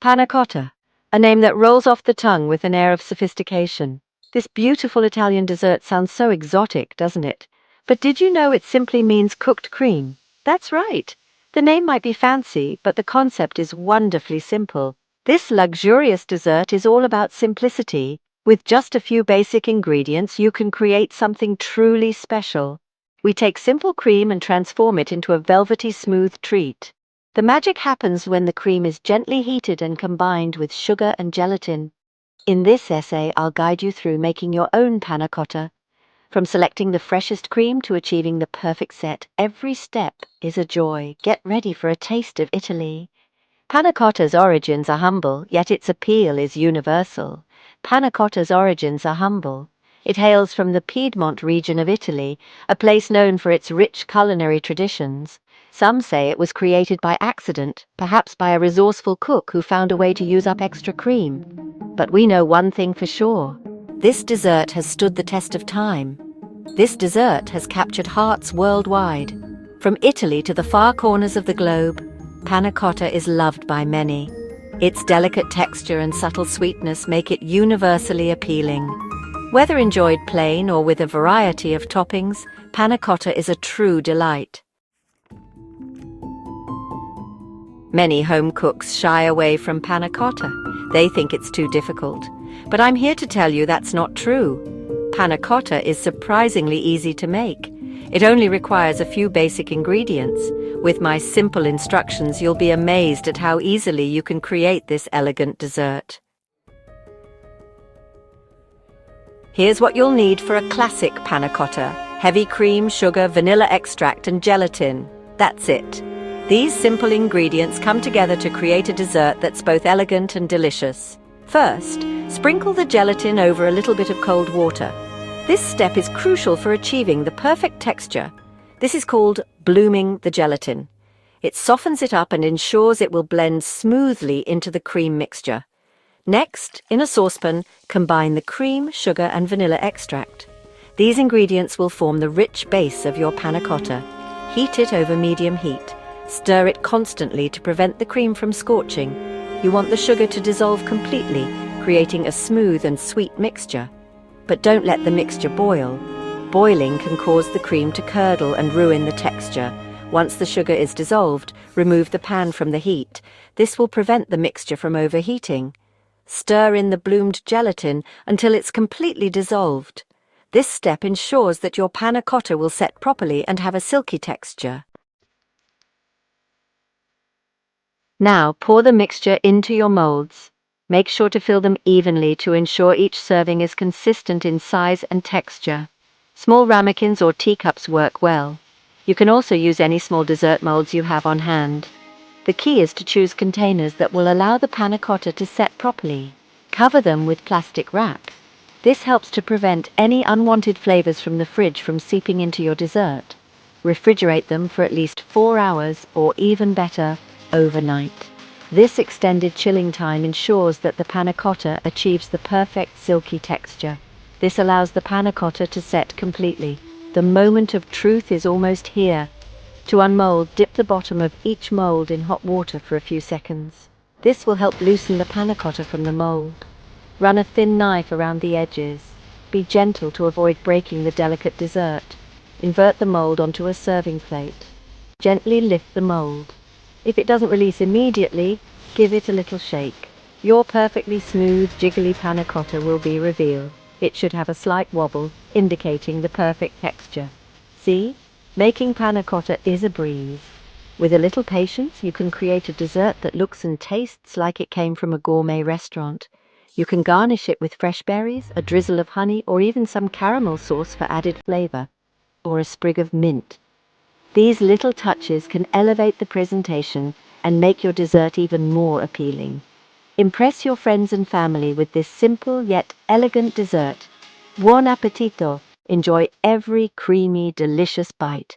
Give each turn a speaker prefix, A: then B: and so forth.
A: Panna Cotta, a name that rolls off the tongue with an air of sophistication. This beautiful Italian dessert sounds so exotic, doesn't it? But did you know it simply means cooked cream? That's right. The name might be fancy, but the concept is wonderfully simple. This luxurious dessert is all about simplicity. With just a few basic ingredients, you can create something truly special. We take simple cream and transform it into a velvety smooth treat. The magic happens when the cream is gently heated and combined with sugar and gelatin. In this essay, I'll guide you through making your own panna cotta. From selecting the freshest cream to achieving the perfect set, every step is a joy. Get ready for a taste of Italy. Panna cotta's origins are humble, yet its appeal is universal. Panna cotta's origins are humble. It hails from the Piedmont region of Italy, a place known for its rich culinary traditions. Some say it was created by accident, perhaps by a resourceful cook who found a way to use up extra cream. But we know one thing for sure. This dessert has stood the test of time. This dessert has captured hearts worldwide. From Italy to the far corners of the globe, panna cotta is loved by many. Its delicate texture and subtle sweetness make it universally appealing. Whether enjoyed plain or with a variety of toppings, panna cotta is a true delight. Many home cooks shy away from panna cotta. They think it's too difficult. But I'm here to tell you that's not true. Panna cotta is surprisingly easy to make. It only requires a few basic ingredients. With my simple instructions, you'll be amazed at how easily you can create this elegant dessert. Here's what you'll need for a classic panna cotta: heavy cream, sugar, vanilla extract, and gelatin. That's it. These simple ingredients come together to create a dessert that's both elegant and delicious. First, sprinkle the gelatin over a little bit of cold water. This step is crucial for achieving the perfect texture. This is called blooming the gelatin. It softens it up and ensures it will blend smoothly into the cream mixture. Next, in a saucepan, combine the cream, sugar, and vanilla extract. These ingredients will form the rich base of your panna cotta. Heat it over medium heat. Stir it constantly to prevent the cream from scorching. You want the sugar to dissolve completely, creating a smooth and sweet mixture. But don't let the mixture boil. Boiling can cause the cream to curdle and ruin the texture. Once the sugar is dissolved, remove the pan from the heat. This will prevent the mixture from overheating. Stir in the bloomed gelatin until it's completely dissolved. This step ensures that your panna cotta will set properly and have a silky texture. Now pour the mixture into your molds. Make sure to fill them evenly to ensure each serving is consistent in size and texture. Small ramekins or teacups work well. You can also use any small dessert molds you have on hand. The key is to choose containers that will allow the panna cotta to set properly. Cover them with plastic wrap. This helps to prevent any unwanted flavors from the fridge from seeping into your dessert. Refrigerate them for at least 4 hours, or even better, overnight. This extended chilling time ensures that the panna cotta achieves the perfect silky texture. This allows the panna cotta to set completely. The moment of truth is almost here. To unmold, dip the bottom of each mold in hot water for a few seconds. This will help loosen the panna cotta from the mold. Run a thin knife around the edges. Be gentle to avoid breaking the delicate dessert. Invert the mold onto a serving plate. Gently lift the mold. If it doesn't release immediately, give it a little shake. Your perfectly smooth, jiggly panna cotta will be revealed. It should have a slight wobble, indicating the perfect texture. See? Making panna cotta is a breeze. With a little patience, you can create a dessert that looks and tastes like it came from a gourmet restaurant. You can garnish it with fresh berries, a drizzle of honey, or even some caramel sauce for added flavor, or a sprig of mint. These little touches can elevate the presentation and make your dessert even more appealing. Impress your friends and family with this simple yet elegant dessert. Buon appetito! Enjoy every creamy, delicious bite.